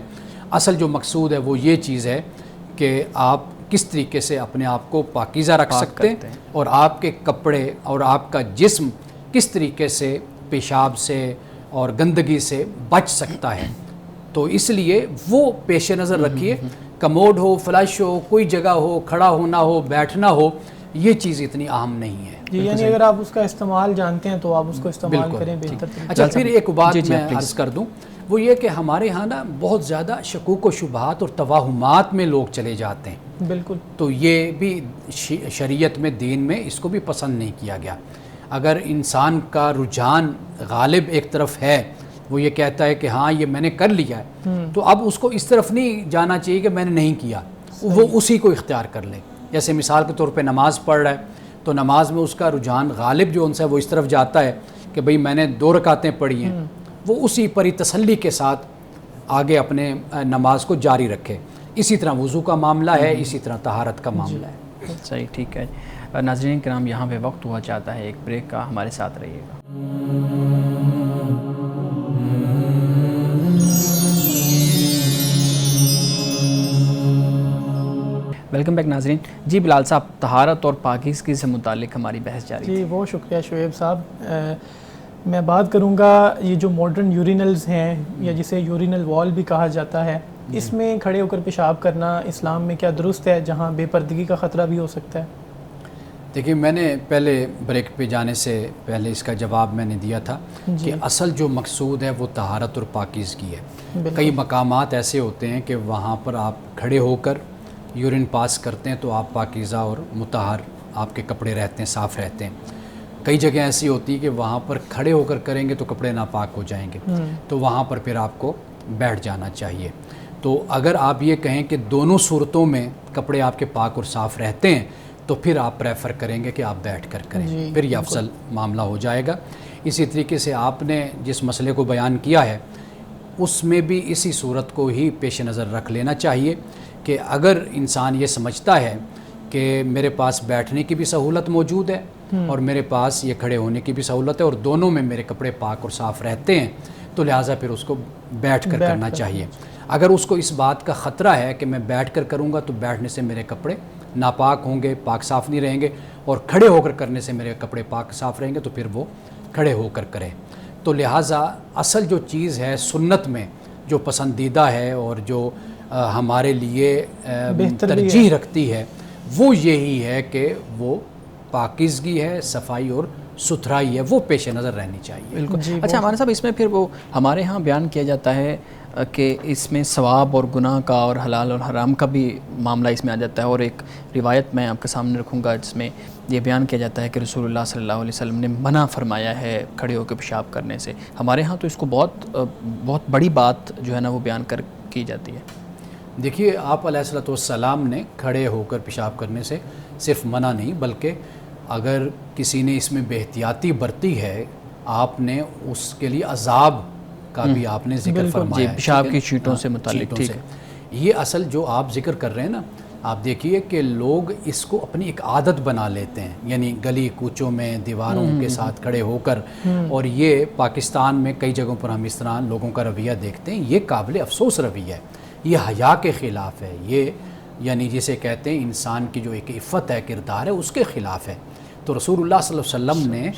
Speaker 1: اصل جو مقصود ہے وہ یہ چیز ہے کہ آپ کس طریقے سے اپنے آپ کو پاکیزہ رکھ سکتے ہیں اور آپ کے کپڑے اور آپ کا جسم کس طریقے سے پیشاب سے اور گندگی سے بچ سکتا ہے. تو اس لیے وہ پیش نظر رکھیے. کموڈ ہو، فلش ہو، کوئی جگہ ہو، کھڑا ہونا ہو، بیٹھنا ہو، یہ چیز اتنی اہم نہیں ہے.
Speaker 3: جی یعنی اگر آپ اس کا استعمال جانتے ہیں تو آپ اس کو استعمال کریں بہتر.
Speaker 1: اچھا پھر ایک بات میں عرض کر دوں، وہ یہ کہ ہمارے ہاں نا بہت زیادہ شکوک و شبہات اور توہمات میں لوگ چلے جاتے ہیں.
Speaker 3: بالکل.
Speaker 1: تو یہ بھی شریعت میں، دین میں اس کو بھی پسند نہیں کیا گیا. اگر انسان کا رجحان غالب ایک طرف ہے، وہ یہ کہتا ہے کہ ہاں یہ میں نے کر لیا ہے، تو اب اس کو اس طرف نہیں جانا چاہیے کہ میں نے نہیں کیا، وہ اسی کو اختیار کر لے. جیسے مثال کے طور پہ نماز پڑھ رہا ہے تو نماز میں اس کا رجحان غالب جو ان سے وہ اس طرف جاتا ہے کہ بھئی میں نے 2 رکعتیں پڑھی ہیں، وہ اسی پری تسلی کے ساتھ آگے اپنے نماز کو جاری رکھے. اسی طرح وضو کا معاملہ ہے، اسی طرح طہارت کا معاملہ ہے.
Speaker 2: صحیح، ٹھیک ہے. ناظرین کرام یہاں پہ وقت ہوا چاہتا ہے ایک بریک کا، ہمارے ساتھ رہیے گا. ویلکم بیک ناظرین. جی بلال صاحب، طہارت اور پاکیزگی سے متعلق ہماری بحث جاری ہے.
Speaker 3: جی بہت شکریہ شعیب صاحب. میں بات کروں گا یہ جو ماڈرن یورینلز ہیں یا جسے یورینل وال بھی کہا جاتا ہے، اس میں کھڑے ہو کر پیشاب کرنا اسلام میں کیا درست ہے جہاں بے پردگی کا خطرہ بھی ہو سکتا ہے؟
Speaker 1: دیکھیے میں نے پہلے بریک پہ جانے سے پہلے اس کا جواب میں نے دیا تھا کہ اصل جو مقصود ہے وہ طہارت اور پاکیزگی ہے. کئی مقامات ایسے ہوتے ہیں کہ وہاں پر آپ کھڑے ہو کر یورین پاس کرتے ہیں تو آپ پاکیزہ اور مطہر آپ کے کپڑے رہتے ہیں، صاف رہتے ہیں. کئی جگہ ایسی ہوتی ہے کہ وہاں پر کھڑے ہو کر کریں گے تو کپڑے ناپاک ہو جائیں گے، تو وہاں پر پھر آپ کو بیٹھ جانا چاہیے. تو اگر آپ یہ کہیں کہ دونوں صورتوں میں کپڑے آپ کے پاک اور صاف رہتے ہیں تو پھر آپ پریفر کریں گے کہ آپ بیٹھ کر کریں، پھر یہ افضل معاملہ ہو جائے گا. اسی طریقے سے آپ نے جس مسئلے کو بیان کیا ہے اس میں بھی اسی صورت کو ہی پیش نظر رکھ لینا چاہیے کہ اگر انسان یہ سمجھتا ہے کہ میرے پاس بیٹھنے کی بھی سہولت موجود ہے اور میرے پاس یہ کھڑے ہونے کی بھی سہولت ہے اور دونوں میں میرے کپڑے پاک اور صاف رہتے ہیں، تو لہٰذا پھر اس کو بیٹھ کر کرنا چاہیے. اگر اس کو اس بات کا خطرہ ہے کہ میں بیٹھ کر کروں گا تو بیٹھنے سے میرے کپڑے ناپاک ہوں گے، پاک صاف نہیں رہیں گے، اور کھڑے ہو کر کرنے سے میرے کپڑے پاک صاف رہیں گے، تو پھر وہ کھڑے ہو کر کرے. تو لہٰذا اصل جو چیز ہے سنت میں جو پسندیدہ ہے اور جو ہمارے لیے ترجیح رکھتی ہے وہ یہی ہے کہ وہ پاکیزگی ہے، صفائی اور ستھرائی ہے، وہ پیش نظر رہنی چاہیے.
Speaker 2: بالکل. اچھا ہمارے صاحب اس میں پھر وہ ہمارے ہاں بیان کیا جاتا ہے کہ اس میں ثواب اور گناہ کا اور حلال اور حرام کا بھی معاملہ اس میں آ جاتا ہے، اور ایک روایت میں آپ کے سامنے رکھوں گا جس میں یہ بیان کیا جاتا ہے کہ رسول اللہ صلی اللہ علیہ وسلم نے منع فرمایا ہے کھڑے ہو کے پیشاب کرنے سے. ہمارے ہاں تو اس کو بہت بڑی بات جو ہے نا وہ بیان کر کی جاتی ہے.
Speaker 1: دیکھیے آپ علیہ الصلوۃ والسلام نے کھڑے ہو کر پیشاب کرنے سے صرف منع نہیں بلکہ اگر کسی نے اس میں بے احتیاطی برتی ہے آپ نے اس کے لیے عذاب کا بھی آپ نے ذکر فرمایا ہے.
Speaker 2: پیشاب کی چیٹوں سے متعلق. ٹھیک ہے.
Speaker 1: یہ اصل جو آپ ذکر کر رہے ہیں نا، آپ دیکھیے کہ لوگ اس کو اپنی ایک عادت بنا لیتے ہیں، یعنی گلی کوچوں میں دیواروں کے ساتھ کھڑے ہو کر، اور یہ پاکستان میں کئی جگہوں پر ہم اس طرح لوگوں کا رویہ دیکھتے ہیں. یہ قابل افسوس رویہ ہے، یہ حیا کے خلاف ہے، یہ یعنی جسے کہتے ہیں انسان کی جو ایک عفت ہے، کردار ہے، اس کے خلاف ہے. تو رسول اللہ صلی اللہ علیہ وسلم نے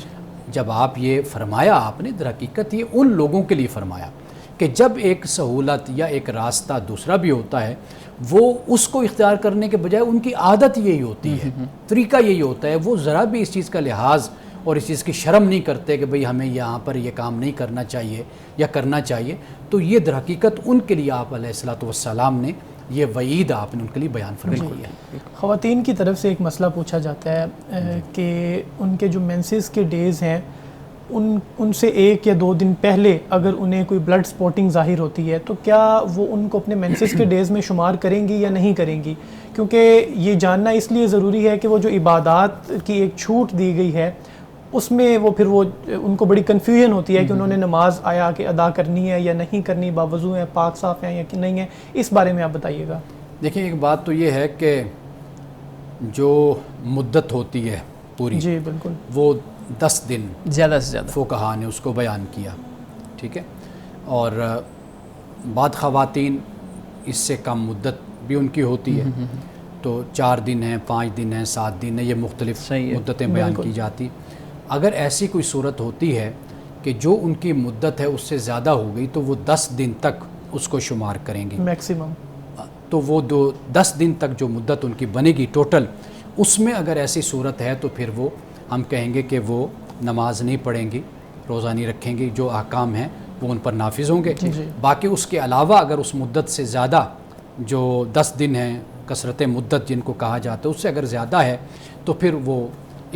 Speaker 1: جب آپ یہ فرمایا، آپ نے در حقیقت یہ ان لوگوں کے لیے فرمایا کہ جب ایک سہولت یا ایک راستہ دوسرا بھی ہوتا ہے وہ اس کو اختیار کرنے کے بجائے ان کی عادت یہی ہوتی ہے، طریقہ یہی ہوتا ہے، وہ ذرا بھی اس چیز کا لحاظ اور اس چیز کی شرم نہیں کرتے کہ بھئی ہمیں یہاں پر یہ کام نہیں کرنا چاہیے یا کرنا چاہیے. تو یہ در حقیقت ان کے لیے آپ علیہ الصلوۃ والسلام نے یہ وعید آپ نے ان کے لیے بیان فرمائی ہے.
Speaker 3: خواتین کی طرف سے ایک مسئلہ پوچھا جاتا ہے کہ ان کے جو مینسز کے ڈیز ہیں ان سے 1 یا 2 دن پہلے اگر انہیں کوئی بلڈ سپوٹنگ ظاہر ہوتی ہے تو کیا وہ ان کو اپنے مینسز کے ڈیز میں شمار کریں گی یا نہیں کریں گی؟ کیونکہ یہ جاننا اس لیے ضروری ہے کہ وہ جو عبادات کی ایک چھوٹ دی گئی ہے اس میں وہ پھر ان کو بڑی کنفیوژن ہوتی ہے کہ انہوں نے نماز آیا کہ ادا کرنی ہے یا نہیں کرنی، باوضو ہیں، پاک صاف ہیں یا کہ نہیں ہیں، اس بارے میں آپ بتائیے گا۔
Speaker 1: دیکھیں ایک بات تو یہ ہے کہ جو مدت ہوتی ہے پوری،
Speaker 3: جی بالکل،
Speaker 1: وہ 10 دن
Speaker 2: زیادہ سے زیادہ
Speaker 1: فقہا نے اس کو بیان کیا، ٹھیک ہے، اور بعض خواتین اس سے کم مدت بھی ان کی ہوتی ہے، تو 4 دن ہیں، 5 دن ہیں، 7 دن ہیں، یہ مختلف مدتیں بیان کی جاتی۔ اگر ایسی کوئی صورت ہوتی ہے کہ جو ان کی مدت ہے اس سے زیادہ ہو گئی تو وہ 10 دن تک اس کو شمار کریں گی
Speaker 3: میکسیمم،
Speaker 1: تو وہ 10 دن تک جو مدت ان کی بنے گی ٹوٹل، اس میں اگر ایسی صورت ہے تو پھر وہ ہم کہیں گے کہ وہ نماز نہیں پڑھیں گی، روزہ نہیں رکھیں گی، جو احکام ہیں وہ ان پر نافذ ہوں گے۔ باقی اس کے علاوہ اگر اس مدت سے زیادہ جو 10 دن ہیں، کثرت مدت جن کو کہا جاتا ہے، اس سے اگر زیادہ ہے تو پھر وہ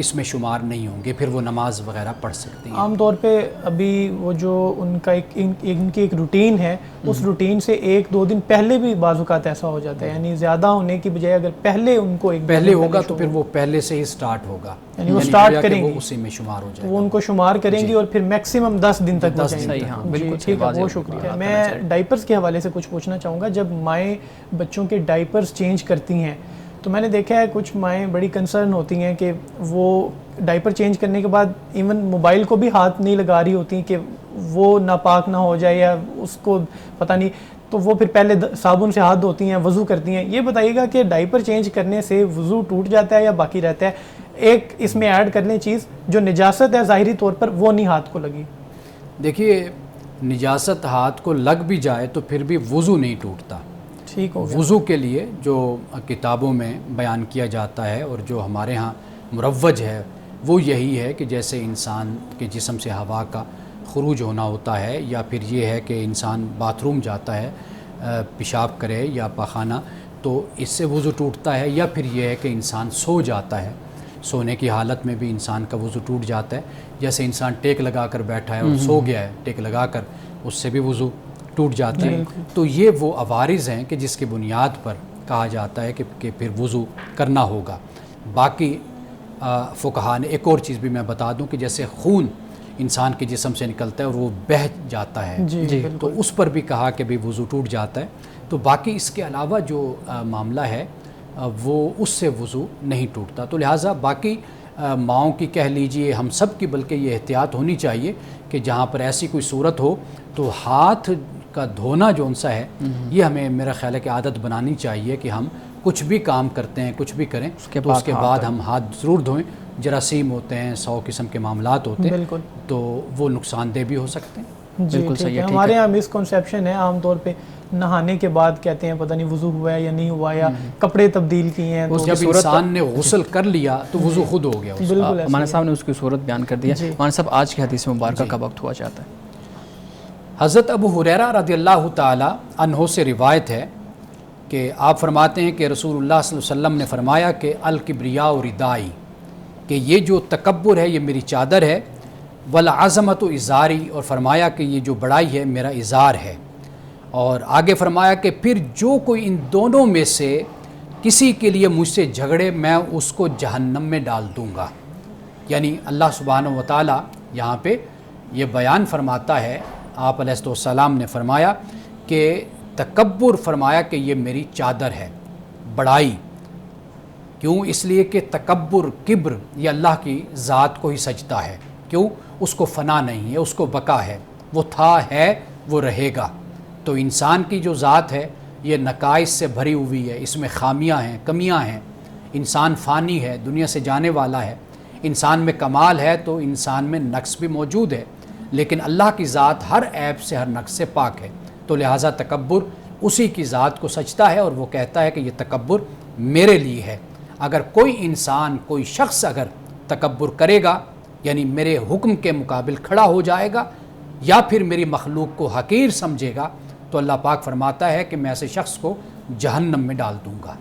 Speaker 1: اس میں شمار نہیں ہوں گے، پھر وہ نماز وغیرہ پڑھ سکتی ہیں۔
Speaker 3: عام طور پہ ابھی وہ جو ان کا ان کی ایک روٹین ہے، اس روٹین سے 1-2 دن پہلے بھی بعض اوقات ایسا ہو جاتا ہے، یعنی زیادہ ہونے کی بجائے اگر پہلے ان کو
Speaker 1: پہلے ہوگا تو پھر وہ پہلے سے ہی سٹارٹ ہوگا،
Speaker 3: یعنی وہ سٹارٹ کریں
Speaker 1: وہ
Speaker 3: گی،
Speaker 1: اسی میں شمار ہو جائے گا،
Speaker 3: وہ ان کو شمار کریں گی اور پھر میکسیمم 10 دن تک ہو جائیں گے۔
Speaker 2: صحیح، ہاں بالکل
Speaker 3: ٹھیک ہے، بہت شکریہ۔ میں ڈائپرز کے حوالے سے کچھ پوچھنا چاہوں گا۔ جب مائیں بچوں کے ڈائپرز چینج کرتی ہیں تو میں نے دیکھا ہے کچھ مائیں بڑی کنسرن ہوتی ہیں کہ وہ ڈائپر چینج کرنے کے بعد ایون موبائل کو بھی ہاتھ نہیں لگا رہی ہوتی کہ وہ ناپاک نہ ہو جائے یا اس کو پتہ نہیں، تو وہ پھر پہلے صابن سے ہاتھ دھوتی ہیں، وضو کرتی ہیں۔ یہ بتائیے گا کہ ڈائپر چینج کرنے سے وضو ٹوٹ جاتا ہے یا باقی رہتا ہے؟ ایک اس میں ایڈ کر لیں چیز، جو نجاست ہے ظاہری طور پر وہ نہیں ہاتھ کو لگی۔
Speaker 1: دیکھیے نجاست ہاتھ کو لگ بھی جائے تو پھر بھی وضو نہیں ٹوٹتا۔
Speaker 3: ٹھیک ہو گیا۔
Speaker 1: وضو کے لیے جو کتابوں میں بیان کیا جاتا ہے اور جو ہمارے ہاں مروج ہے وہ یہی ہے کہ جیسے انسان کے جسم سے ہوا کا خروج ہونا ہوتا ہے، یا پھر یہ ہے کہ انسان باتھ روم جاتا ہے، پیشاب کرے یا پاخانہ، تو اس سے وضو ٹوٹتا ہے، یا پھر یہ ہے کہ انسان سو جاتا ہے، سونے کی حالت میں بھی انسان کا وضو ٹوٹ جاتا ہے، جیسے انسان ٹیک لگا کر بیٹھا ہے اور سو گیا ہے ٹیک لگا کر، اس سے بھی وضو ٹوٹ جاتا ہے۔ تو یہ وہ عوارض ہیں کہ جس کی بنیاد پر کہا جاتا ہے کہ پھر وضو کرنا ہوگا۔ باقی فقہا نے ایک اور چیز بھی میں بتا دوں کہ جیسے خون انسان کے جسم سے نکلتا ہے اور وہ بہہ جاتا ہے، تو اس پر بھی کہا کہ بھی وضو ٹوٹ جاتا ہے۔ تو باقی اس کے علاوہ جو معاملہ ہے وہ اس سے وضو نہیں ٹوٹتا۔ تو لہٰذا باقی ماؤں کی کہہ لیجئے، ہم سب کی بلکہ یہ احتیاط ہونی چاہیے کہ جہاں پر ایسی کوئی صورت ہو تو ہاتھ کا دھونا جو ان سا ہے، یہ ہمیں میرا خیال ہے کہ عادت بنانی چاہیے کہ ہم کچھ بھی کام کرتے ہیں، کچھ بھی کریں تو اس کے بعد ہم ہاتھ ضرور دھوئیں۔ جراثیم ہوتے ہیں، 100 قسم کے معاملات ہوتے ہیں، تو وہ نقصان دہ بھی ہو سکتے ہیں۔
Speaker 3: بالکل صحیح ہے۔ ہمارے یہاں مسکنسیپشن ہے عام طور پہ، نہانے کے بعد کہتے ہیں پتہ نہیں وضو ہوا ہے یا نہیں ہوا، یا کپڑے تبدیل کیے ہیں، تو
Speaker 1: جب انسان نے غسل کر لیا تو وضو خود ہو گیا۔
Speaker 3: بالکل
Speaker 2: مولانا صاحب نے اس کی صورت بیان کر دیا۔ مولانا صاحب آج کی حدیث مبارکہ کا وقت ہوا چاہتا ہے۔
Speaker 1: حضرت ابو ہریرہ رضی اللہ تعالی عنہ سے روایت ہے کہ آپ فرماتے ہیں کہ رسول اللہ صلی اللہ علیہ وسلم نے فرمایا کہ الکبریاء ردائی، کہ یہ جو تکبر ہے یہ میری چادر ہے، والعظمت ازاری، اور فرمایا کہ یہ جو بڑائی ہے میرا ازار ہے، اور آگے فرمایا کہ پھر جو کوئی ان دونوں میں سے کسی کے لیے مجھ سے جھگڑے میں اس کو جہنم میں ڈال دوں گا۔ یعنی اللہ سبحانہ و تعالیٰ یہاں پہ یہ بیان فرماتا ہے، آپ علیہ السلام نے فرمایا کہ تکبر، فرمایا کہ یہ میری چادر ہے، بڑائی۔ کیوں؟ اس لیے کہ تکبر، کبر، یہ اللہ کی ذات کو ہی سجدہ ہے۔ کیوں؟ اس کو فنا نہیں ہے، اس کو بقا ہے، وہ تھا، ہے، وہ رہے گا۔ تو انسان کی جو ذات ہے یہ نقائص سے بھری ہوئی ہے، اس میں خامیاں ہیں، کمیاں ہیں، انسان فانی ہے، دنیا سے جانے والا ہے۔ انسان میں کمال ہے تو انسان میں نقص بھی موجود ہے، لیکن اللہ کی ذات ہر عیب سے، ہر نقص سے پاک ہے۔ تو لہٰذا تکبر اسی کی ذات کو سجدہ ہے، اور وہ کہتا ہے کہ یہ تکبر میرے لیے ہے۔ اگر کوئی انسان، کوئی شخص اگر تکبر کرے گا، یعنی میرے حکم کے مقابل کھڑا ہو جائے گا یا پھر میری مخلوق کو حقیر سمجھے گا، تو اللہ پاک فرماتا ہے کہ میں ایسے شخص کو جہنم میں ڈال دوں گا۔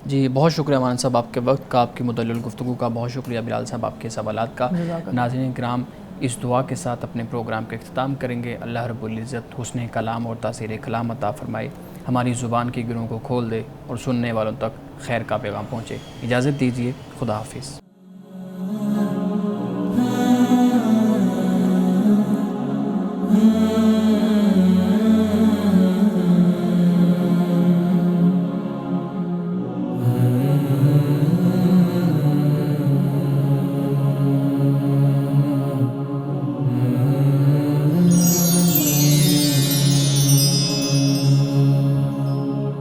Speaker 2: جی بہت شکریہ مولانا صاحب آپ کے وقت کا، آپ کی مدلل گفتگو کا، بہت شکریہ بلال صاحب آپ کے سوالات کا۔ ناظرین کرام، اس دعا کے ساتھ اپنے پروگرام کا اختتام کریں گے۔ اللہ رب العزت حسن کلام اور تاثیر کلام عطا فرمائے، ہماری زبان کی گروں کو کھول دے اور سننے والوں تک خیر کا پیغام پہنچے۔ اجازت دیجیے، خدا حافظ۔